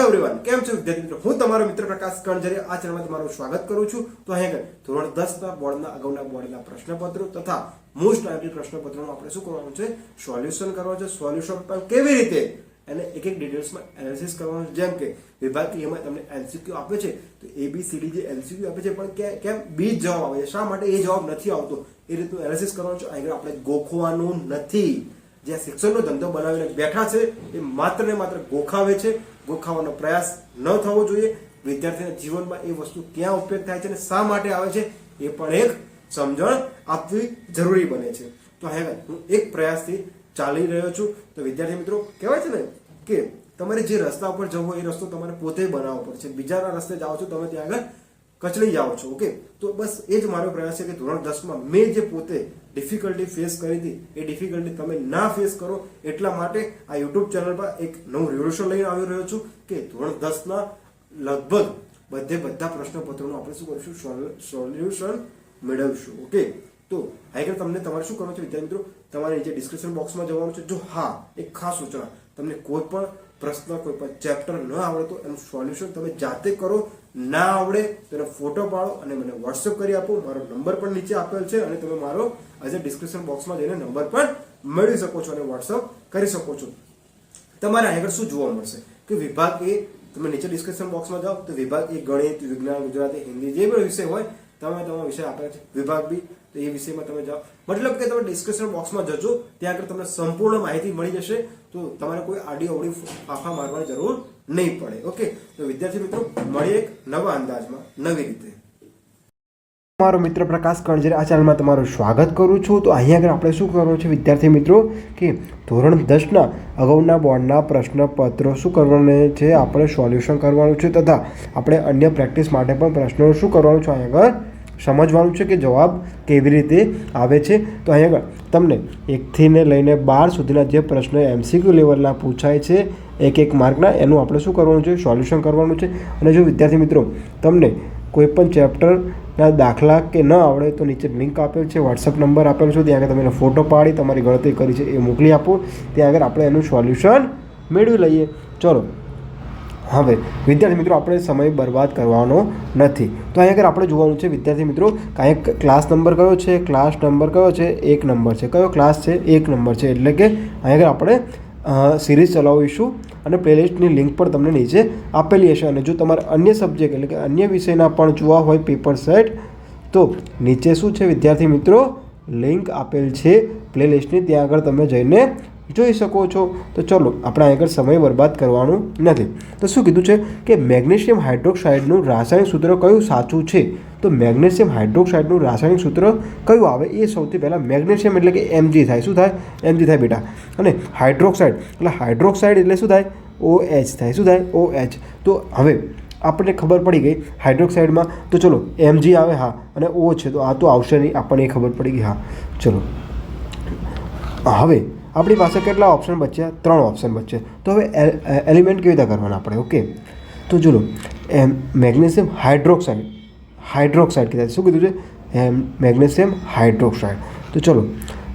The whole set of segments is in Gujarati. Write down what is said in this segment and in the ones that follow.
એવરીવન, કેમ છો વિદ્યાર્થી મિત્રો? હું તમારો મિત્ર પ્રકાશ કણજરી આ ચેનલમાં તમારું સ્વાગત કરું છું. તો અહીંયા ધોરણ 10 ના બોર્ડના અગાઉના બોર્ડના પ્રશ્નપત્રો તથા મોસ્ટ આઈએમપી પ્રશ્નપત્રોનું આપણે શું કરવાનું છે? સોલ્યુશન કરવાનું છે. સોલ્યુશન પણ કેવી રીતે એને એક એક ડિટેલ્સમાં એનાલિસિસ કરવાનું છે. જેમ કે વિભાગ એમાં તમને એમસીક્યુ આપે છે તો ABCD જે એમસીક્યુ આપે છે પણ કેમ બી જવાબ આવે છે, શા માટે એ જવાબ નથી આવતો, એ રીતનું એનાલિસિસ કરવાનું છે. અહીંયા આપણે ગોખવાનું નથી. જે શિક્ષણનો ધંધો બનાવીને બેઠા છે એ માત્ર ને માત્ર ગોખાવે છે. ગોખાવાનો પ્રયાસ ન થવો જોઈએ. વિદ્યાર્થીના જીવનમાં એ વસ્તુ ક્યાં ઉપયોગ થાય છે અને શા માટે આવે છે એ પણ એક સમજણ આપવી જરૂરી બને છે. તો હવે હું એક પ્રયાસથી ચાલી રહ્યો છું. તો વિદ્યાર્થી મિત્રો, કહેવાય છે ને કે તમારે જે રસ્તા ઉપર જવું એ રસ્તો તમારે પોતે બનાવવો પડશે. બીજાના રસ્તે જાઓ છો તમે ત્યાં આગળ કચડી જાઓ છો. ઓકે, તો બસ એ જ મારો પ્રયાસ છે કે ધોરણ 10માં મેં જે પોતે ડિફિકલ્ટી ફેસ કરી હતી એ ડિફિકલ્ટી તમે ના ફેસ કરો એટલા માટે આ યુટ્યુબ ચેનલ પર એક નવું રેવોલ્યુશન લઈને આવી રહ્યો છું કે ધોરણ 10ના લગભગ બધા પ્રશ્નપત્રોનું આપણે શું કરીશું? સોલ્યુશન મેળવશું. ઓકે, તો આગળ તમને તમારે શું કરવાનું છે વિદ્યાર્થી મિત્રો? તમારે નીચે ડિસ્ક્રિપ્શન બોક્સમાં જવાનું છે. જો હા, એક ખાસ સૂચના, તમને કોઈ પણ પ્રશ્ન કોઈ પણ ચેપ્ટર ન આવડે તો એનું સોલ્યુશન તમે જાતે કરો. ના આવડે તો એનો ફોટો પાડો અને મને વોટ્સઅપ કરી આપો. મારો નંબર પણ નીચે આપેલ છે અને તમે મારો આજે ડિસ્ક્રિપ્શન બોક્સમાં જઈને નંબર પણ મેળવી શકો છો અને વોટ્સઅપ કરી શકો છો. તમારે આગળ શું જોવા મળશે કે વિભાગ એ, તમે નીચે ડિસ્ક્રિપ્શન બોક્સમાં જાઓ તો વિભાગ એ ગણિત, વિજ્ઞાન, ગુજરાતી, હિન્દી જે પણ વિષય હોય તમારા વિષય આપેલા છે. વિભાગ બી તો એ વિષયમાં તમે જાઓ. મતલબ કે તમે ડિસ્ક્રિપ્શન બોક્સમાં જજો, ત્યાં આગળ તમને સંપૂર્ણ માહિતી મળી જશે. તો તમારે કોઈ આડી અવળી ફાંફા મારવાની જરૂર નહીં પડે. ઓકે, તો વિદ્યાર્થી મિત્રો, મળીએ એક નવા અંદાજમાં નવી રીતે. મારો મિત્ર પ્રકાશ કણજરે આ ચેનલમાં તમારું સ્વાગત કરું છું. તો અહીંયા આગળ આપણે શું કરવાનું છે વિદ્યાર્થી મિત્રો કે ધોરણ 10ના અગાઉના બોર્ડના પ્રશ્નપત્રો શું કરવાના છે? આપણે સોલ્યુશન કરવાનું છે તથા આપણે અન્ય પ્રેક્ટિસ માટે પણ પ્રશ્નો શું કરવાનું છે અહીંયા આગળ સમજવાનું છે કે જવાબ કેવી રીતે આવે છે. તો અહીંયા આગળ તમને 1થી ને લઈને 12 સુધીના જે પ્રશ્નો MCQ લેવલના પૂછાય છે એક માર્કના, એનું આપણે શું કરવાનું છે? સોલ્યુશન કરવાનું છે. અને જો વિદ્યાર્થી મિત્રો તમને કોઈ પણ ચેપ્ટરના દાખલા કે ન આવડે તો નીચે લિંક આપેલ છે, વોટ્સઅપ નંબર આપેલો છે, ત્યાં આગળ તમે ફોટો પાડી તમારી ગણતરી કરી છે એ મોકલી આપો. ત્યાં આગળ આપણે એનું સોલ્યુશન મેળવી લઈએ. ચલો, હવે વિદ્યાર્થી મિત્રો, આપણે સમય બરબાદ કરવાનો નથી. તો અહીં આગળ આપણે જોવાનું છે વિદ્યાર્થી મિત્રો, કાંઈક ક્લાસ નંબર કયો છે? ક્લાસ નંબર કયો છે? 1 નંબર છે. કયો ક્લાસ છે? 1 નંબર છે. એટલે કે અહીં આગળ આપણે સિરીઝ ચલાવીશું અને પ્લેલિસ્ટની લિંક પણ તમને નીચે આપેલી હશે. અને જો તમારે અન્ય સબ્જેક્ટ એટલે કે અન્ય વિષયના પણ જોવા હોય પેપર સેટ, તો નીચે શું છે વિદ્યાર્થી મિત્રો? લિંક આપેલ છે પ્લેલિસ્ટની, ત્યાં આગળ તમે જઈને જોઈ શકો છો. તો ચલો, આપણે આગળ સમય બરબાદ કરવાનું નથી. તો શું કીધું છે કે મેગ્નેશિયમ હાઇડ્રોક્સાઇડનું રાસાયણિક સૂત્ર કયું સાચું છે? તો મેગ્નેશિયમ હાઇડ્રોક્સાઇડનું રાસાયણિક સૂત્ર કયું આવે? એ સૌથી પહેલાં મેગ્નેશિયમ એટલે કે Mg થાય. શું થાય? Mg થાય બેટા. અને હાઇડ્રોક્સાઇડ એટલે હાઇડ્રોક્સાઇડ એટલે શું થાય? OH થાય. શું થાય? OH. તો હવે આપણને ખબર પડી ગઈ હાઇડ્રોક્સાઇડમાં, તો ચલો Mg આવે, હા, અને O છે તો આ તો આવશે નહીં, આપણને એ ખબર પડી ગઈ. હા, ચલો હવે આપણી પાસે કેટલા ઓપ્શન બચ્યા? 3 ઓપ્શન બચ્યા. તો હવે એલિમેન્ટ કેવી રીતે કરવાના આપણે? ઓકે, તો ચલો મેગ્નેશિયમ હાઇડ્રોક્સાઇડ કીધા. શું કીધું છે? Magnesium hydroxide. તો ચલો,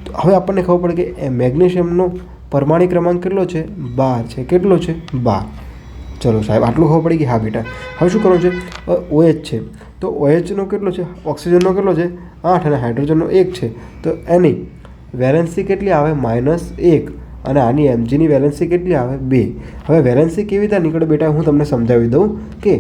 તો હવે આપણને ખબર પડે કે મેગ્નેશિયમનો પરમાણિક ક્રમાંક કેટલો છે? 12 છે. કેટલો છે? 12. ચલો સાહેબ, આટલું ખબર પડી ગઈ. હા બેટા, હવે શું કરવાનું છે? OH છે તો OHનો કેટલો છે? ઓક્સિજનનો કેટલો છે? 8 અને હાઇડ્રોજનનો 1 છે. તો એની વેલેન્સી કેટલી આવે? -1. અને આની Mgની વેલેન્સી કેટલી આવે? 2. હવે વેલેન્સી કેવી રીતે નીકળે બેટા? હું તમને સમજાવી દઉં કે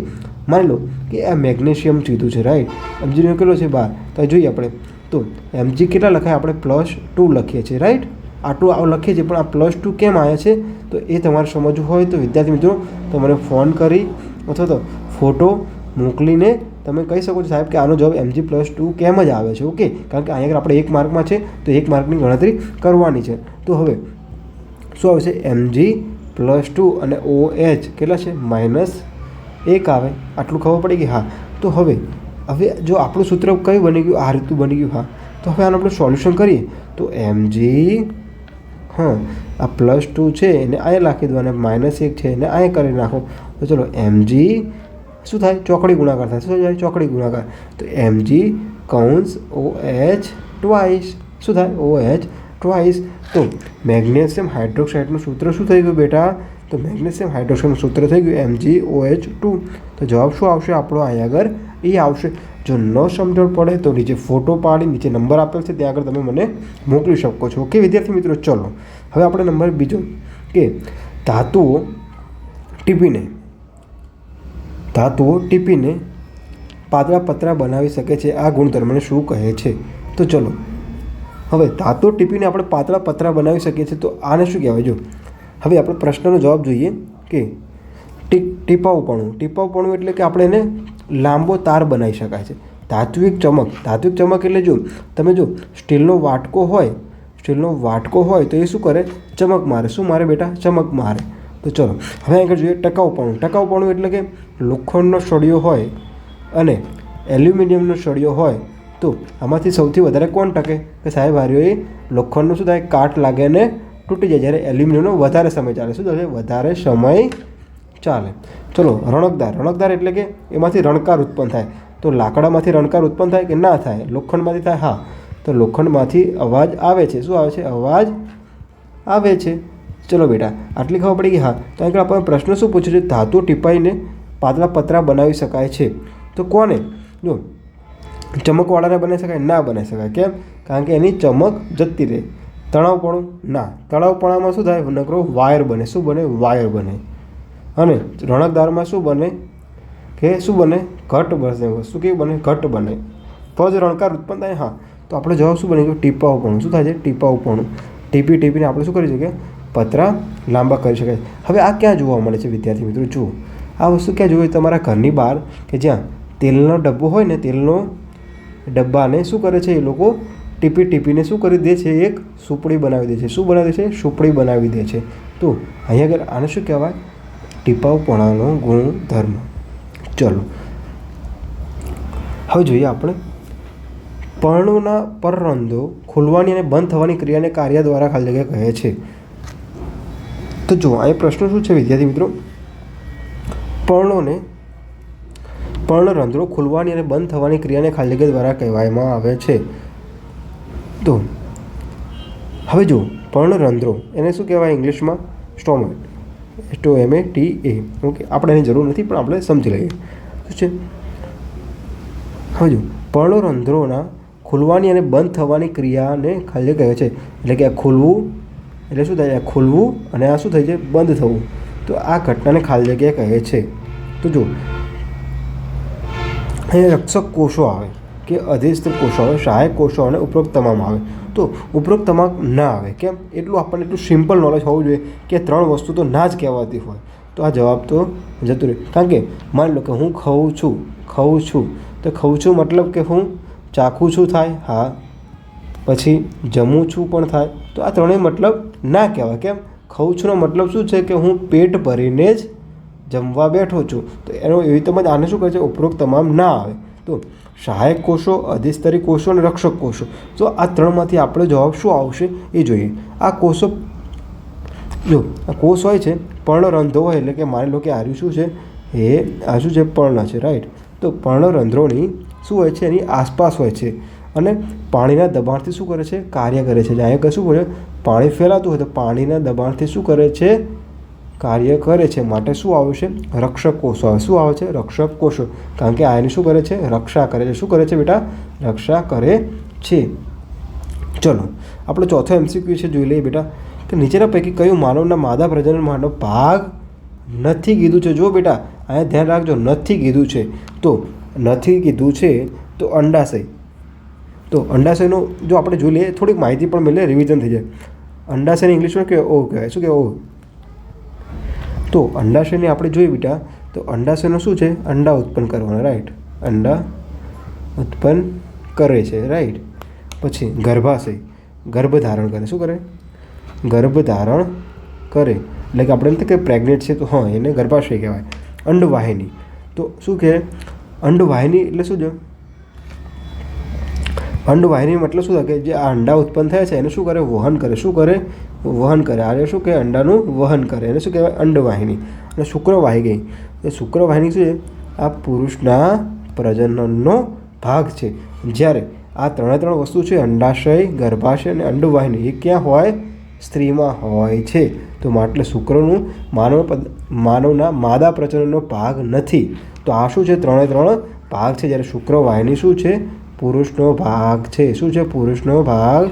માની લો કે આ મેગ્નેશિયમ કીધું છે, રાઈટ? Mgનો કેટલો છે? 12. તો જોઈએ આપણે, તો Mg કેટલા લખાય? આપણે +2 લખીએ છીએ, રાઈટ? આટલું આવું લખીએ છીએ, પણ આ +2 કેમ આવ્યા છે તો એ તમારે સમજવું હોય તો વિદ્યાર્થી મિત્રો તમારે ફોન કરી અથવા તો ફોટો મોકલીને તમે કહી શકો છો સાહેબ કે આનો જવાબ Mg+2 કેમ જ આવે છે. ઓકે, કારણ કે અહીંયા આપણે 1 માર્કમાં છે તો 1 માર્કની ગણતરી કરવાની છે. તો હવે શું આવશે? Mg+2 અને OH કેટલા છે? -1 આવે. આટલું ખબર પડી ગઈ. હા, તો હવે જો આપણું સૂત્ર કયું બની ગયું? આ રીતનું બની ગયું. હા, તો હવે આનું આપણે સોલ્યુશન કરીએ તો Mg, હા, આ +2 છે એને અહીંયા રાખી દો અને -1 છે એને અહીંયા કરી નાખો. તો ચલો Mg શું થાય? ચોકડી ગુણાકાર થાય. શું થાય? ચોકડી ગુણાકાર. તો Mg કૌંસ OH ટ્વાઇસ. શું થાય? OH twice. તો મેગ્નેશિયમ હાઇડ્રોક્સાઇડનું સૂત્ર શું થઈ ગયું બેટા? તો મેગ્નેશિયમ હાઇડ્રોક્સાઇડનું સૂત્ર થઈ ગયું MgOH2. તો જવાબ શું આવશે આપણો અહીં આગળ એ આવશે. જો ન સમજણ પડે તો નીચે ફોટો પાડી નીચે નંબર આપેલ છે ત્યાં આગળ તમે મને મોકલી શકો છો. ઓકે વિદ્યાર્થી મિત્રો, ચલો હવે આપણે નંબર બીજો કે ધાતુઓ ટીપીને પાતળા પતરા બનાવી શકે છે. આ ગુણધર્મને શું કહે છે? તો ચલો હવે ધાતુ ટીપીને આપણે પાતળા પતરા બનાવી શકીએ છીએ. તો આને શું કહેવાય? જો હવે આપણે પ્રશ્નનો જવાબ જોઈએ કે ટીપાઉપણું એટલે કે આપણે એને લાંબો તાર બનાવી શકાય છે. ધાત્વિક ચમક એટલે જો તમે જો સ્ટીલનો વાટકો હોય તો એ શું કરે? ચમક મારે. શું મારે બેટા? ચમક મારે. તો ચલો હવે આગળ જોઈએ ટકાઉપણું એટલે કે લોખંડનો સળિયો હોય અને એલ્યુમિનિયમનો સળિયો હોય તો આમાંથી સૌથી વધારે કોણ ટકે? કે સાહેબ હાર્યો એ લોખંડનું શું થાય? કાટ લાગે ને તૂટી જાય. જ્યારે એલ્યુમિનિયમનો વધારે સમય ચાલે. શું થશે? વધારે સમય ચાલે. ચલો રણકદાર એટલે કે એમાંથી રણકાર ઉત્પન્ન થાય. તો લાકડામાંથી રણકાર ઉત્પન્ન થાય કે ના થાય? લોખંડમાંથી થાય. હા, તો લોખંડમાંથી અવાજ આવે છે. શું આવે છે? અવાજ આવે છે. ચલો બેટા આટલી ખબર પડી ગઈ. હા, તો આગળ આપણે પ્રશ્ન શું પૂછ્યો છે? ધાતુ ટીપાઈને પાતળા પતરા બનાવી શકાય છે. તો કોને? જો ચમકવાળાને બનાવી શકાય? ના બનાવી શકાય. કેમ? કારણ કે એની ચમક જતી રહે. તણાવપણું? ના, તણાવપણામાં શું થાય? નકરો વાયર બને. શું બને? વાયર બને. અને રણકદારમાં શું બને? કે શું બને? ઘટ બને. વસ્તુ કેવી બને? ઘટ બને. તો જ રણકાર ઉત્પન્ન થાય. હા, તો આપણો જવાબ શું બની ગયો? ટીપાઉપણું. શું થાય છે? ટીપાઉપણું. ટીપીને આપણે શું કરી શકીએ? પતરા લાંબા કરી શકાય. હવે આ ક્યાં જોવા મળે છે વિદ્યાર્થી મિત્રો? જુઓ આ વસ્તુ ક્યાં જોવે? તમારા ઘરની બહાર કે જ્યાં તેલનો ડબ્બો હોય ને, તેલનો ડબ્બાને શું કરે છે? એ લોકો ટીપીને શું કરી દે છે? એક સુપડી બનાવી દે છે. શું બનાવી દે છે? સુપડી બનાવી દે છે. તો અહીંયા આગળ આને શું કહેવાય? ટીપાઉપણાનો ગુણધર્મ. ચલો હવે જોઈએ આપણે પર્ણોના પરરંધ્રો ખુલવાની અને બંધ થવાની ક્રિયાને કાર્ય દ્વારા ખાલી જગ્યા કહે છે. તો જો આ પ્રશ્ન શું છે વિદ્યાર્થી મિત્રો? પર્ણરંધ્રો ખુલવાની અને બંધ થવાની ક્રિયાને ખાલી જગ્યા દ્વારા કહેવામાં આવે છે. તો હવે જો પર્ણરંધ્રો એને શું કહેવાય ઇંગ્લિશમાં? સ્ટોમેટા. ઓકે, આપણે એની જરૂર નથી પણ આપણે સમજી લઈએ શું છે. હવે જો પર્ણરંધ્રોના ખુલવાની અને બંધ થવાની ક્રિયાને ખાલી કહે છે. એટલે કે આ ખુલવું એટલે શું થાય? આ ખુલવું અને આ શું થાય છે? બંધ થવું. તો આ ઘટનાને ખાલી જગ્યા કહે છે. તો જો અહીંયા રક્ષક કોષો આવે કે અધિસ્થ કોષો આવે, સહાયક કોષો અને ઉપરોક્ત તમામ આવે. તો ઉપરોક્ત તમામ ના આવે. કેમ? આપણને એટલું સિમ્પલ નોલેજ હોવું જોઈએ કે 3 વસ્તુ તો ના જ કહેવાતી હોય. તો આ જવાબ તો જતું રહે. કારણ કે માની લો કે હું ખાઉં છું તો ખાઉં છું મતલબ કે હું ચાખું છું થાય. હા, પછી જમું છું પણ થાય. તો આ ત્રણેય મતલબ ના કહેવાય. કેમ? ખાઉં છુંનો મતલબ શું છે? કે હું પેટ ભરીને જ જમવા બેઠો છું. તો એનો એવી રીતે આને શું કહે છે? ઉપરોક્ત તમામ ના આવે. તો સહાયક કોષો, અધિસ્તરી કોષો અને રક્ષક કોષો. તો આ 3માંથી આપણો જવાબ શું આવશે એ જોઈએ. આ કોષો જો આ કોષ હોય છે પર્ણરંધ્રો હોય એટલે કે માની લો કે આર્યું શું છે? આ શું છે? પર્ણ છે. રાઈટ. તો પર્ણરંધ્રોની શું હોય છે? એની આસપાસ હોય છે અને પાણીના દબાણથી શું કરે છે? કાર્ય કરે છે. અહીંયા શું કરે? પાણી ફેલાતું હોય તો પાણીના દબાણથી શું કરે છે? કાર્ય કરે છે. માટે શું આવે છે? રક્ષક કોષો આવે. શું આવે છે? રક્ષક કોષો. કારણ કે આની શું કરે છે? રક્ષા કરે છે. શું કરે છે બેટા? રક્ષા કરે છે. ચલો આપણે ચોથો MCQ છે જોઈ લઈએ બેટા કે નીચેના પૈકી કયું માનવના માદા પ્રજનન માટેનો ભાગ નથી કીધું છે? જો બેટા અહીંયા ધ્યાન રાખજો, નથી કીધું છે. તો નથી કીધું છે તો અંડાશય. તો અંડાશયનો જો આપણે જોઈ લઈએ થોડીક માહિતી પણ મળે, રિવિઝન થઈ જાય. અંડાશયને ઇંગ્લિશમાં કે ઓ કહેવાય. શું કહેવાય? ઓ. તો અંડાશયને આપણે જોઈએ બેટા તો અંડાશયનો શું છે? અંડા ઉત્પન્ન કરવાના. રાઈટ. અંડા ઉત્પન્ન કરે છે. રાઈટ. પછી ગર્ભાશય, ગર્ભ ધારણ કરે. શું કરે? ગર્ભ ધારણ કરે. એટલે કે આપણે એમ કે પ્રેગ્નેન્ટ છે તો હા એને ગર્ભાશય કહેવાય. અંડવાહિની. તો શું કહે? અંડવાહિની એટલે શું છે? અંડવાહિની મતલબ શું થાય? કે જે આ અંડા ઉત્પન્ન થયા છે એને શું કરે? વહન કરે. શું કરે? વહન કરે. આ શું કે અંડાનું વહન કરે. એને શું કહેવાય? અંડવાહિની. અને શુક્રવાહિની. એ શુક્રવાહિની શું છે? આ પુરુષના પ્રજનનનો ભાગ છે. જ્યારે આ 3 વસ્તુ છે અંડાશય, ગર્ભાશય અને અંડવાહિની એ ક્યાં હોય? સ્ત્રીમાં હોય છે. તો માટે શુક્રનું માનવના માદા પ્રજનનનો ભાગ નથી. તો આ શું છે? 3 ભાગ છે. જ્યારે શુક્રવાહિની શું છે? પુરુષનો ભાગ છે. શું છે? પુરુષનો ભાગ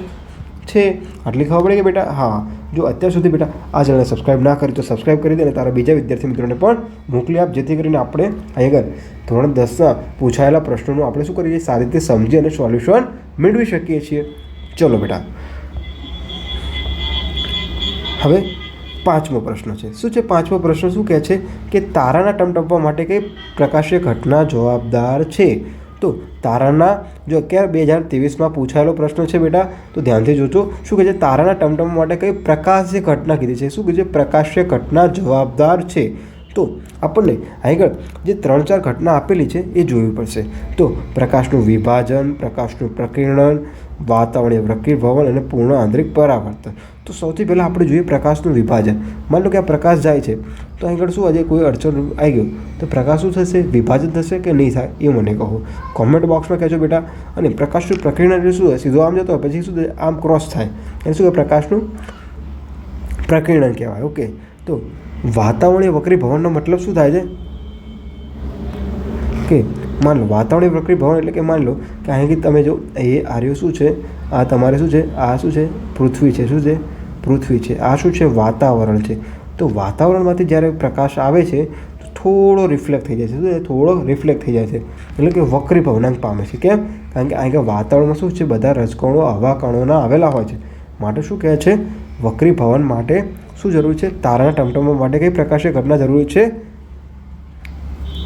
છે. આટલી ખબર પડે કે બેટા? હા, જો અત્યાર સુધી બેટા આ ચેનલને સબસ્ક્રાઈબ ના કરી તો સબસ્ક્રાઈબ કરી દે અને તારા બીજા વિદ્યાર્થી મિત્રોને પણ મોકલી આપ, જેથી કરીને આપણે આગળ ધોરણ 10ના પૂછાયેલા પ્રશ્નોનું આપણે શું કરીએ? સારી રીતે સમજી અને સોલ્યુશન મેળવી શકીએ છીએ. ચલો બેટા, હવે 5મો પ્રશ્ન છે. શું છે 5મો પ્રશ્ન? શું કહે છે કે તારાના ટમટમવા માટે કઈ પ્રકાશીય ઘટના જવાબદાર છે? તો તારાના, જો અત્યારે 2023માં પૂછાયેલો પ્રશ્ન છે બેટા, તો ધ્યાનથી જોજો. શું કહે છે? તારાના ટમટમવા માટે કઈ પ્રકાશીય ઘટના કીધી છે? શું કહે છે? પ્રકાશીય ઘટના જવાબદાર છે. તો આપણને આગળ જે 3-4 ઘટના આપેલી છે એ જોવી પડશે. તો પ્રકાશનું વિભાજન, પ્રકાશનું પ્રકિરણન, વાતાવરણીય વક્રીભવન અને પૂર્ણ આંતરિક પરાવર્તન. તો સૌથી પહેલાં આપણે જોઈએ પ્રકાશનું વિભાજન. માની લો કે આ પ્રકાશ જાય છે, તો આગળ શું આજે કોઈ અડચણ આવી ગયું તો પ્રકાશ શું થશે? વિભાજન થશે કે નહીં થાય એ મને કહો, કોમેન્ટ બોક્સમાં કહેજો બેટા. અને પ્રકાશનું પ્રકિરણન એટલે શું? સીધો આમ જતો હોય પછી શું થાય? આમ ક્રોસ થાય એટલે શું? પ્રકાશનું પ્રકિરણન કહેવાય. ઓકે, તો વાતાવરણીય વક્રીભવનનો મતલબ શું થાય છે? કે માન લો વાતાવરણીય વક્રીભવન એટલે કે માન લો કે અહીંથી તમે જો એ આર્યો શું છે? આ તમારે શું છે? આ શું છે? પૃથ્વી છે. શું છે? પૃથ્વી છે. આ શું છે? વાતાવરણ છે. તો વાતાવરણમાંથી જ્યારે પ્રકાશ આવે છે તો થોડો રિફ્લેક્ટ થઈ જાય છે. શું છે? થોડો રિફ્લેક્ટ થઈ જાય છે એટલે કે વક્રીભવનાંક પામે છે. કેમ? કારણ કે અહીં વાતાવરણમાં શું છે? બધા રજકણો હવા કણોના આવેલા હોય છે. માટે શું કહે છે? વક્રીભવન માટે શું જરૂરી છે? તારાના ટમટમવા માટે કઈ પ્રકાશીય ઘટના જરૂરી છે?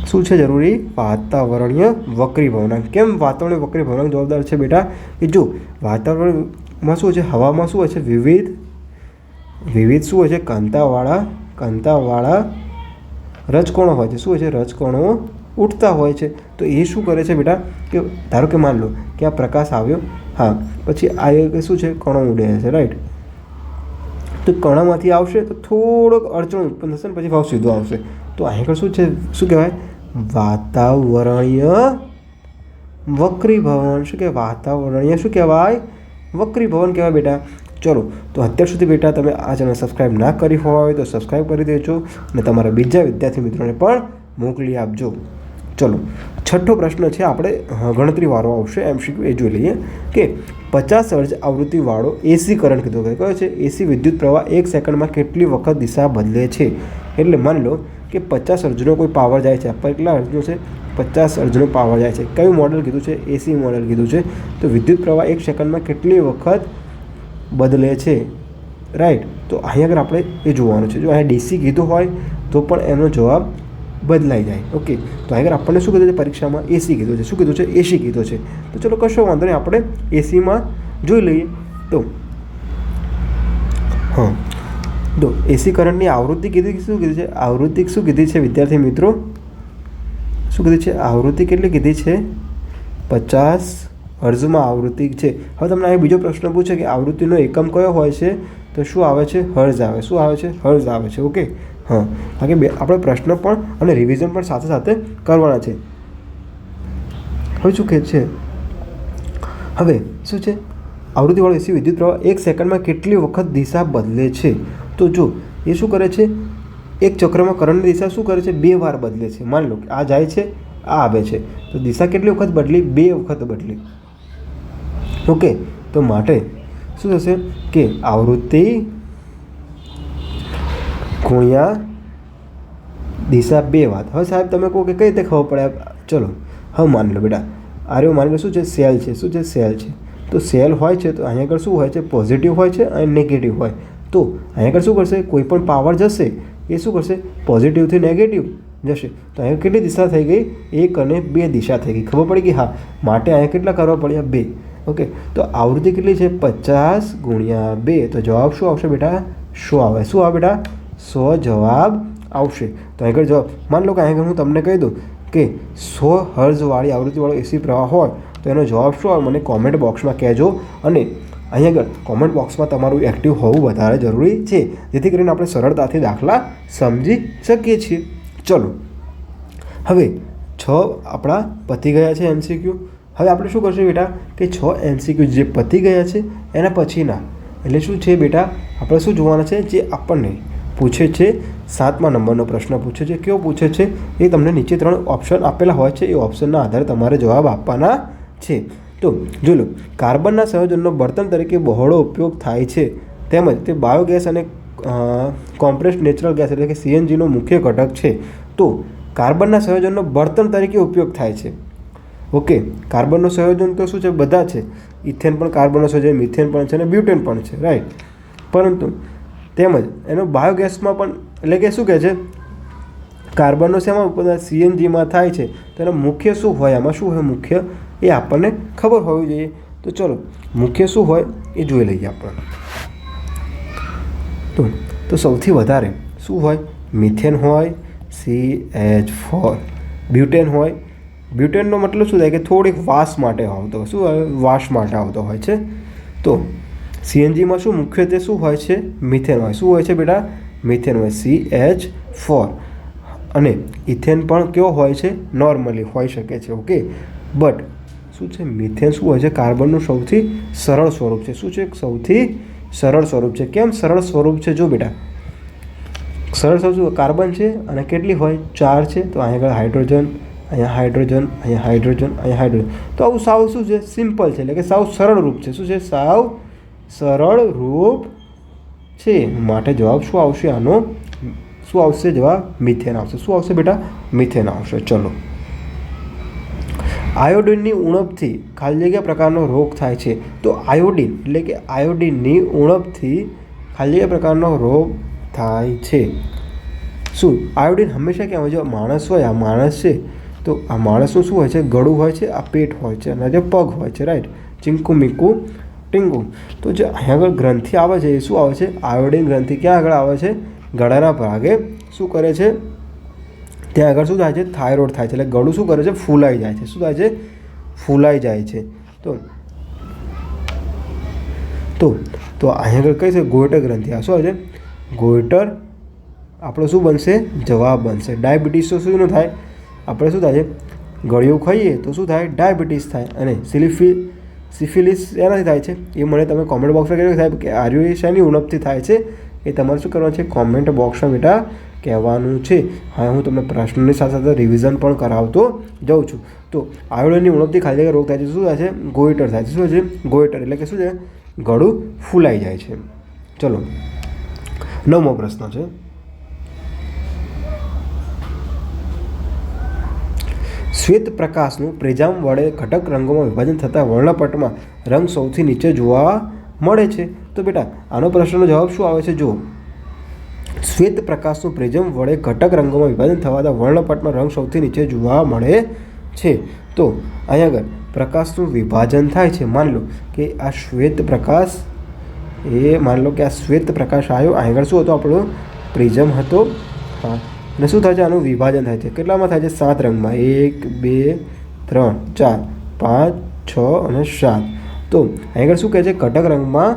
શું છે જરૂરી? વાતાવરણીય વક્રીભવનાંક. કેમ વાતાવરણીય વક્રીભવનાંક જવાબદાર છે બેટા? કે જો વાતાવરણમાં શું છે? હવામાં શું હોય છે? વિવિધ શું હોય છે? કાંતાવાળા રજકણો હોય છે. શું હોય છે? રજકણો ઉઠતા હોય છે. તો એ શું કરે છે બેટા? કે ધારો કે માન લો કે આ પ્રકાશ આવ્યો, હા, પછી આ શું છે? કણો ઉડે છે, રાઈટ? તો કણામાંથી આવશે તો થોડોક અડચણ ઉત્પન્ન થશે ને પછી ભાવ સીધો આવશે. તો અહીં શું છે? શું કહેવાય? વાતાવરણીય વક્રીભવન. શું કહેવાય? વાતાવરણીય શું કહેવાય? વક્રીભવન કહેવાય બેટા. ચલો, તો અત્યાર સુધી બેટા તમે આ ચેનલ સબસ્ક્રાઈબ ના કરી હોય તો સબસ્ક્રાઈબ કરી દેજો અને તમારા બીજા વિદ્યાર્થી મિત્રોને પણ મોકલી આપજો. ચલો, 6થો પ્રશ્ન છે આપણે ગણતરીવાળો આવશે, MCQ. એ જોઈ લઈએ કે 50 હર્ટ્ઝ આવૃત્તિવાળો એસી કરંટ કીધો કયો છે? એસી વિદ્યુત પ્રવાહ 1 સેકન્ડમાં કેટલી વખત દિશા બદલે છે? એટલે માની લો કે 50 હર્ટ્ઝનો કોઈ પાવર જાય છે. આપણે કેટલા હર્ટ્ઝનો છે? 50 હર્ટ્ઝનો પાવર જાય છે. કયું મોડલ કીધું છે? એસી મોડલ કીધું છે. તો વિદ્યુત પ્રવાહ 1 સેકન્ડમાં કેટલી વખત બદલે છે? રાઈટ? તો અહીં આગળ આપણે એ જોવાનું છે. જો અહીંયા DC કીધું હોય તો પણ એનો જવાબ બદલાઈ જાય. ઓકે, તો આગળ આપણને શું કીધું છે પરીક્ષામાં? એસી કીધું છે. શું કીધું છે? એસી કીધું છે. તો ચલો, કશો વાંધો નહીં, આપણે એસીમાં જોઈ લઈએ. તો હા, તો એસી કરંટની આવૃત્તિ કીધી. શું કીધી છે? આવૃત્તિ શું કીધી છે વિદ્યાર્થી મિત્રો? શું કીધી છે? આવૃત્તિ કેટલી કીધી છે? 50 હર્ટ્ઝમાં આવૃત્તિ છે. હવે તમને અહીં બીજો પ્રશ્ન પૂછે કે આવૃત્તિનો એકમ કયો હોય છે? તો શું આવે છે? હર્ટ્ઝ આવે. શું આવે છે? હર્ટ્ઝ આવે છે. ઓકે, હા, કારણ કે આપણે પ્રશ્ન પણ અને રિવિઝન પણ સાથે સાથે કરવાના છે. હવે શું કહે છે? હવે શું છે? આવૃત્તિવાળો એસી વિદ્યુત પ્રવાહ 1 સેકન્ડમાં કેટલી વખત દિશા બદલે છે? તો જો એ શું કરે છે? એક ચક્રમાં કરંટની દિશા શું કરે છે? 2 વાર બદલે છે. માની લો કે આ જાય છે, આ આવે છે, તો દિશા કેટલી વખત બદલી? 2 વખત બદલી. ઓકે, તો માટે શું થશે કે આવૃત્તિ ગુણ્યા દિશા 2 વાર. હવે સાહેબ તમે કહો કે કઈ રીતે ખબર પડે? ચલો, હવે માની લો બેટા, આર્યો માની લો શું છે? સેલ છે. શું છે? સેલ છે. તો સેલ હોય છે તો અહીંયા આગળ શું હોય છે? પોઝિટિવ હોય છે અને નેગેટિવ હોય. તો અહીંયા આગળ શું કરશે? કોઈ પણ પાવર જશે એ શું કરશે? પોઝિટિવથી નેગેટિવ જશે. તો અહીંયા કેટલી દિશા થઈ ગઈ? 1 અને 2 દિશા થઈ ગઈ. ખબર પડી કે હા, માટે અહીંયા કેટલા કરવા પડ્યા? 2. ઓકે, તો આવૃત્તિ કેટલી છે? 50 ગુણ્યા 2. તો જવાબ શું આવશે બેટા? 100 આવે. શું આવે બેટા? 100 જવાબ આવશે. તો આગળ જવાબ માન લો કે અહીં હું તમને કહી દઉં કે 100 હર્ટ્ઝવાળી આવૃત્તિવાળો એસી પ્રવાહ હોય તો એનો જવાબ શું આવે? મને કોમેન્ટ બોક્સમાં કહેજો. અને અહીં આગળ કોમેન્ટ બોક્સમાં તમારું એક્ટિવ હોવું વધારે જરૂરી છે, જેથી કરીને આપણે સરળતાથી દાખલા સમજી શકીએ છીએ. ચલો, હવે 6 આપણા પતી ગયા છે MCQ. હવે આપણે શું કરશું બેટા કે 6 MCQ જે પતી ગયા છે એના પછીના એટલે શું છે બેટા, આપણે શું જોવાના છે, જે આપણને પૂછે છે 7મા નંબરનો પ્રશ્ન પૂછે છે. કયો પૂછે છે એ તમને નીચે 3 ઓપ્શન આપેલા હોય છે, એ ઓપ્શનના આધારે તમારે જવાબ આપવાના છે. તો જો લો, કાર્બનના સંયોજનનો બળતણ તરીકે બહોળો ઉપયોગ થાય છે, તેમજ તે બાયોગેસ અને કોમ્પ્રેસ્ડ નેચરલ ગેસ એટલે કે CNGનો મુખ્ય ઘટક છે. તો કાર્બનના સંયોજનનો બળતણ તરીકે ઉપયોગ થાય છે. ઓકે, કાર્બનનું સંયોજન તો શું છે, બધા છે. ઇથેન પણ કાર્બનનું સંયોજન, મિથેન પણ છે અને બ્યુટેન પણ છે, રાઈટ. પરંતુ તેમજ એનો બાયોગેસમાં પણ, એટલે કે શું કહે છે, કાર્બનનો શેમાં CNGમાં થાય છે, તો એનો મુખ્ય શું હોય, આમાં શું હોય મુખ્ય, એ આપણને ખબર હોવી જોઈએ. તો ચલો, મુખ્ય શું હોય એ જોઈ લઈએ આપણે. તો સૌથી વધારે શું હોય, મિથેન હોય, CH4, બ્યુટેન હોય. બ્યુટેનનો મતલબ શું થાય કે થોડીક વાસ માટે આવતો હોય, શું હોય, વાસ માટે આવતો હોય છે. તો CNGમાં શું મુખ્યત્વે શું હોય છે, મિથેન હોય. શું હોય છે બેટા, મિથેન હોય, CH4. અને ઇથેન પણ કયો હોય છે, નોર્મલી હોઈ શકે છે. ઓકે, બટ શું છે, મિથેન શું હોય છે, કાર્બનનું સૌથી સરળ સ્વરૂપ છે. શું છે, સૌથી સરળ સ્વરૂપ છે. કેમ સરળ સ્વરૂપ છે, જો બેટા, સરળ સ્વરૂપ કાર્બન છે અને કેટલી હોય, 4 છે. તો અહીંયા આગળ હાઇડ્રોજન, અહીંયા હાઇડ્રોજન, અહીંયા હાઇડ્રોજન, અહીંયા હાઇડ્રોજન. તો આવું સાવ શું છે, સિમ્પલ છે, એટલે કે સાવ સરળ રૂપ છે. શું છે, સાવ સરળ રૂપ છે. માટે જવાબ શું આવશે આનો, શું આવશે જવાબ, મિથેન આવશે. શું આવશે બેટા, મિથેન આવશે. ચલો, આયોડિનની ઉણપથી ખાલી જગ્યા પ્રકારનો રોગ થાય છે. તો આયોડિન એટલે કે આયોડિનની ઉણપથી ખાલી જગ્યા પ્રકારનો રોગ થાય છે. શું, આયોડિન હંમેશા ક્યાં હોય, જો માણસ હોય, આ માણસ છે, તો આ માણસનું શું હોય છે, ગળું હોય છે, આ પેટ હોય છે અને જે પગ હોય છે, રાઈટ, ચીંકુ મીકુ ટીંગુ. તો જે અહીંયા આગળ ગ્રંથિ આવે છે એ શું આવે છે, આયોડિન ગ્રંથિ ક્યાં આગળ આવે છે, ગળાના ભાગે શું કરે છે, ત્યાં આગળ શું થાય છે, થાઇરોઇડ થાય છે. એટલે ગળું શું કરે છે, ફૂલાઈ જાય છે. શું થાય છે, ફૂલાઈ જાય છે. તો અહીંયા આગળ કઈ છે, ગોઈટર ગ્રંથિ. આ શું આવે છે, ગોઈટર. આપણો શું બનશે, જવાબ બનશે. ડાયાબિટીસ તો શું થાય, આપણે શું થાય છે, ગળ્યું ખાઈએ તો શું થાય, ડાયાબિટીસ થાય. અને સિફિલિસ એનાથી થાય છે, એ મને તમે કોમેન્ટ બોક્સમાં કહેવું થાય કે આર્યુ શેની ઉણપથી થાય છે, એ તમારે શું કરવાનું છે, કોમેન્ટ બોક્સમાં બેટા કહેવાનું છે. હા, હું તમને પ્રશ્નની સાથે સાથે રિવિઝન પણ કરાવતો જાઉં છું. તો આયોડિનની ઉણપથી ખાલી જગ્યા રોગ થાય છે, શું થાય છે, ગોઈટર થાય છે. શું છે, ગોઈટર એટલે કે શું છે, ગળું ફૂલાઈ જાય છે. ચલો, 9મો પ્રશ્ન છે, શ્વેત પ્રકાશનું પ્રિઝમ વડે ઘટક રંગોમાં વિભાજન થતાં વર્ણપટમાં રંગ સૌથી નીચે જોવા મળે છે. તો બેટા આનો પ્રશ્નનો જવાબ શું આવે છે, જો શ્વેત પ્રકાશનું પ્રિઝમ વડે ઘટક રંગોમાં વિભાજન થવાતા વર્ણપટમાં રંગ સૌથી નીચે જોવા મળે છે. તો અહીંયા આગળ પ્રકાશનું વિભાજન થાય છે. માની લો કે આ શ્વેત પ્રકાશ, માની લો કે આ શ્વેત પ્રકાશ આવ્યો, અહીં આગળ શું હતો, આપણો પ્રિઝમ હતો. હા, અને શું થાય છે, આનું વિભાજન થાય છે. કેટલામાં થાય છે, 7 રંગમાં, 1 2 3 4 5 6 અને 7. તો અહીં આગળ શું કહે છે, ઘટક રંગમાં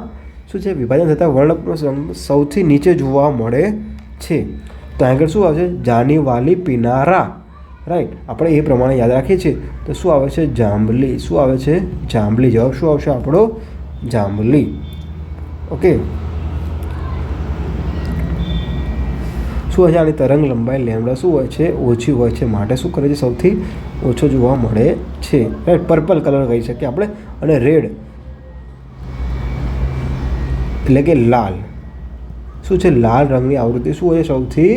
શું છે, વિભાજન થતાં વર્ણપટનો રંગ સૌથી નીચે જોવા મળે છે. તો અહીં આગળ શું આવે છે, જાની વાલી પિનારા, રાઈટ. આપણે એ પ્રમાણે યાદ રાખીએ છીએ. તો શું આવે છે, જાંબલી. શું આવે છે, જાંબલી. જવાબ શું આવશે આપણો, જાંબલી. ઓકે, શું હોય છે, આની તરંગ લંબાઈ લેમ્બડા શું હોય છે, ઓછી હોય છે. માટે શું કરે છે, સૌથી ઓછો જોવા મળે છે, રાઈટ. પર્પલ કલર કહી શકીએ આપણે. અને રેડ એટલે કે લાલ. શું છે, લાલ રંગની આવૃત્તિ શું હોય છે, સૌથી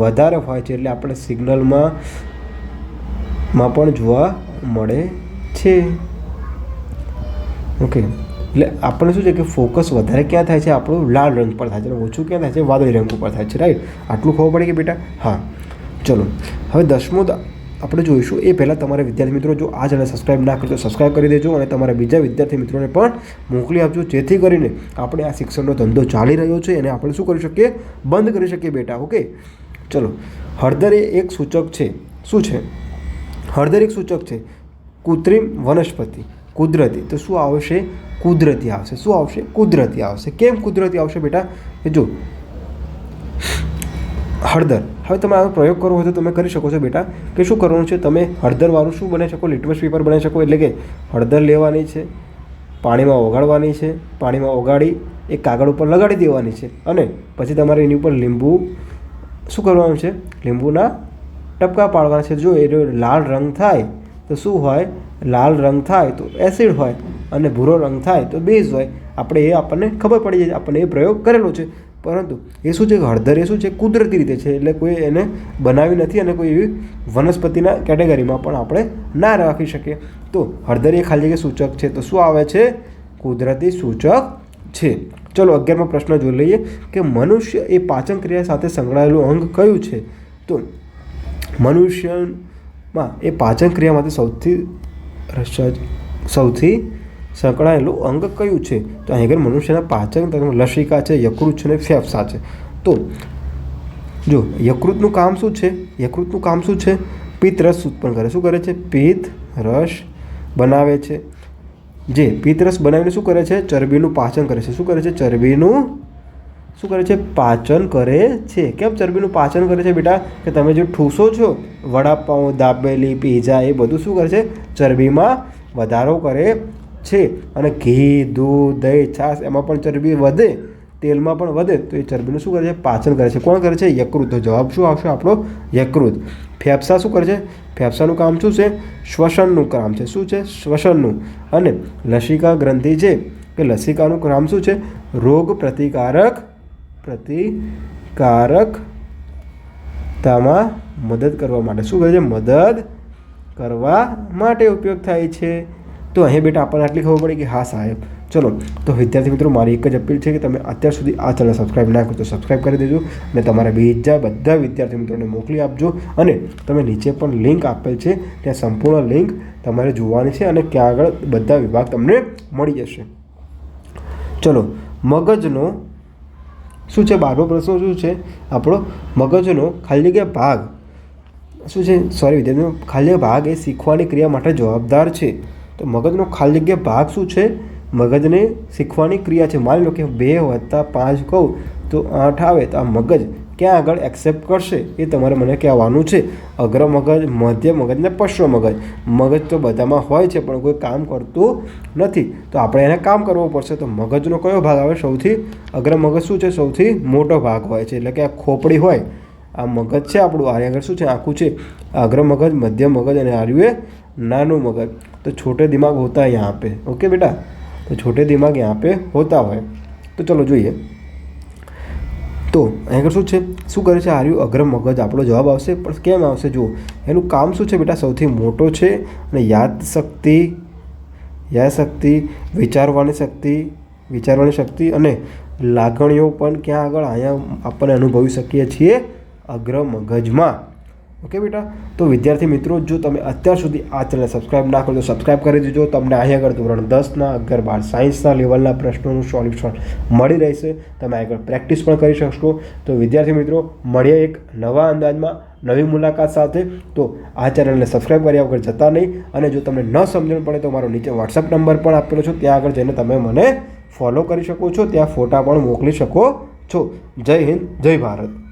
વધારે હોય છે. એટલે આપણે સિગ્નલમાં પણ જોવા મળે છે. ઓકે, એટલે આપણે શું છે કે ફોકસ વધારે ક્યાં થાય છે, આપણું લાલ રંગ પર થાય છે, અને ઓછું ક્યાં થાય છે, વાદળી રંગ ઉપર થાય છે, રાઈટ. આટલું ખબર પડી કે બેટા. હા, ચલો હવે 10મો આપણે જોઈશું. એ પહેલાં તમારે વિદ્યાર્થી મિત્રો જો આ ચેનલ સબસ્ક્રાઈબ ના કરજો, સબસ્ક્રાઈબ કરી દેજો અને તમારા બીજા વિદ્યાર્થી મિત્રોને પણ મોકલી આપજો, જેથી કરીને આપણે આ શિક્ષણનો ધંધો ચાલી રહ્યો છે અને આપણે શું કરી શકીએ, બંધ કરી શકીએ બેટા. ઓકે, ચલો. હળદર એ એક સૂચક છે. શું છે, હળદર એક સૂચક છે, કૃત્રિમ, વનસ્પતિ, કુદરતી. તો શું આવશે, કુદરતી આવશે. શું આવશે, કુદરતી આવશે. કેમ કુદરતી આવશે બેટા, કે જો હળદર, હવે તમે આનો પ્રયોગ કરવો હોય તો તમે કરી શકો છો બેટા. કે શું કરવાનું છે, તમે હળદરવાળું શું બનાવી શકો, લિટમસ પેપર બનાવી શકો. એટલે કે હળદર લેવાની છે, પાણીમાં ઓગાળવાની છે, પાણીમાં ઓગાળી એ કાગળ ઉપર લગાડી દેવાની છે અને પછી તમારે એની ઉપર લીંબુ શું કરવાનું છે, લીંબુના ટપકા પાડવાના છે. જો એ લાલ રંગ થાય તો શું હોય, લાલ રંગ થાય તો એસિડ હોય અને ભૂરો રંગ થાય તો બેઝ હોય. આપણને ખબર પડી જાય, આપણને એ પ્રયોગ કરેલો છે. પરંતુ એ શું છે કે હળદર એ શું છે, કુદરતી રીતે છે, એટલે કોઈ એને બનાવી નથી અને કોઈ એવી વનસ્પતિના કેટેગરીમાં પણ આપણે ના રાખી શકીએ. તો હળદર એ ખાલી જગ્યા સૂચક છે, તો શું આવે છે, કુદરતી સૂચક છે. ચલો 11મો પ્રશ્ન જોઈ લઈએ કે મનુષ્ય એ પાચન ક્રિયા સાથે સંકળાયેલું અંગ કયું છે. તો મનુષ્યમાં એ પાચન ક્રિયામાંથી સૌથી સંકળાયેલું અંગ કયું છે. તો અહીં આગળ મનુષ્યના પાચન તંત્રમાં લસિકા છે, યકૃત છે અને ફેફસા છે. તો જો યકૃતનું કામ શું છે, યકૃતનું કામ શું છે, પિત્ત રસ ઉત્પન્ન કરે. શું કરે છે, પિત્ત રસ બનાવે છે. જે પિત્ત રસ બનાવીને શું કરે છે, ચરબીનું પાચન કરે છે. શું કરે છે, ચરબીનું શું કરે છે, પાચન કરે છે. કેમ ચરબીનું પાચન કરે છે બેટા, કે તમે જે ઠૂસો છો, વડાપાઉં, દાબેલી, પીઝા, એ બધું શું કરે છે, ચરબીમાં વધારો કરે છે. અને ઘી, દૂધ, દહીં, છાશ એમાં પણ ચરબી વધે, તેલમાં પણ વધે તો એ ચરબીનું શું કરે છે, પાચન કરે છે. કોણ કરે છે, યકૃત. તો જવાબ શું આવશે આપણો, યકૃત. ફેફસા શું કરે છે, ફેફસાનું કામ શું છે, શ્વસનનું કામ છે. શું છે, શ્વસનનું. અને લસિકા ગ્રંથિ છે કે લસિકાનું કામ શું છે, રોગ પ્રતિકારકતામાં મદદ કરવા માટે. શું કરે છે, મદદ કરવા માટે ઉપયોગ થાય છે. તો અહીં બેટા આપણને આટલી ખબર પડી કે હા સાહેબ. ચલો તો વિદ્યાર્થી મિત્રો, મારી એક જ અપીલ છે કે તમે અત્યાર સુધી આ ચેનલ સબસ્ક્રાઈબ ના કરો તો સબસ્ક્રાઈબ કરી દેજો અને તમારા બીજા બધા વિદ્યાર્થી મિત્રોને મોકલી આપજો. અને તમે નીચે પણ લિંક આપેલ છે, ત્યાં સંપૂર્ણ લિંક તમારે જોવાની છે અને ત્યાં આગળ બધા વિભાગ તમને મળી જશે. ચલો મગજનો શું છે, 12મો પ્રશ્ન શું છે આપણો, મગજનો ખાલી જગ્યા ભાગ શું છે, સોરી વિદ્યાર્થીઓ, ખાલી જગ્યા ભાગ એ શીખવાની ક્રિયા માટે જવાબદાર છે. તો મગજનો ખાલી જગ્યા ભાગ શું છે, મગજને શીખવાની ક્રિયા છે. માની લો કે 2 + 5 કહું તો 8 આવે, તો આ મગજ ક્યાં આગળ એક્સેપ્ટ કરશે એ તમારે મને કહેવાનું છે. અગ્ર મગજ, મધ્ય મગજ ને પશ્વ મગજ. મગજ તો બધામાં હોય છે પણ કોઈ કામ કરતું નથી, તો આપણે એને કામ કરવું પડશે. તો મગજનો કયો ભાગ આવે, સૌથી અગ્ર મગજ શું છે, સૌથી મોટો ભાગ હોય છે. એટલે કે આ ખોપડી હોય, આ મગજ છે આપણું, આ આગળ શું છે, આખું છે અગ્ર મગજ, મધ્ય મગજ અને આર્યું नानू मगज. तो छोटे दिमाग होता है यहाँ पे, ओके बेटा, तो छोटे दिमाग यहाँ पे होता है. तो चलो જોઈએ. તો અહીં શું છે, શું કરે છે, આર્યું અગ્ર મગજ આપણો જવાબ આવશે. પણ કેમ આવશે, જુઓ એનું કામ શું છે બેટા, સૌથી મોટો છે અને યાદશક્તિ, વિચારવાની શક્તિ અને લાગણીઓ પણ ક્યાં આગળ અહીંયા આપણને અનુભવી શકીએ છીએ, અગ્ર મગજમાં. ઓકે બેટા. તો વિદ્યાર્થી મિત્રો, જો તમે અત્યાર સુધી આ ચેનલ સબસ્ક્રાઈબ ના કરો તો સબસ્ક્રાઈબ કરી દેજો. તમને અહીં આગળ ધોરણ 10ના 11, 12 સાયન્સના લેવલના પ્રશ્નોનું સોલ્યુશન મળી રહેશે. તમે આગળ પ્રેક્ટિસ પણ કરી શકશો. તો વિદ્યાર્થી મિત્રો, મળીએ એક નવા અંદાજમાં, નવી મુલાકાત સાથે. તો આ ચેનલને સબસ્ક્રાઈબ કર્યા વગર જતા નહીં. અને જો તમને ન સમજણ પડે તો મારો નીચે વોટ્સઅપ નંબર પણ આપેલો છે, ત્યાં આગળ જઈને તમે મને ફોલો કરી શકો છો, ત્યાં ફોટા પણ મોકલી શકો છો. જય હિન્દ, જય ભારત.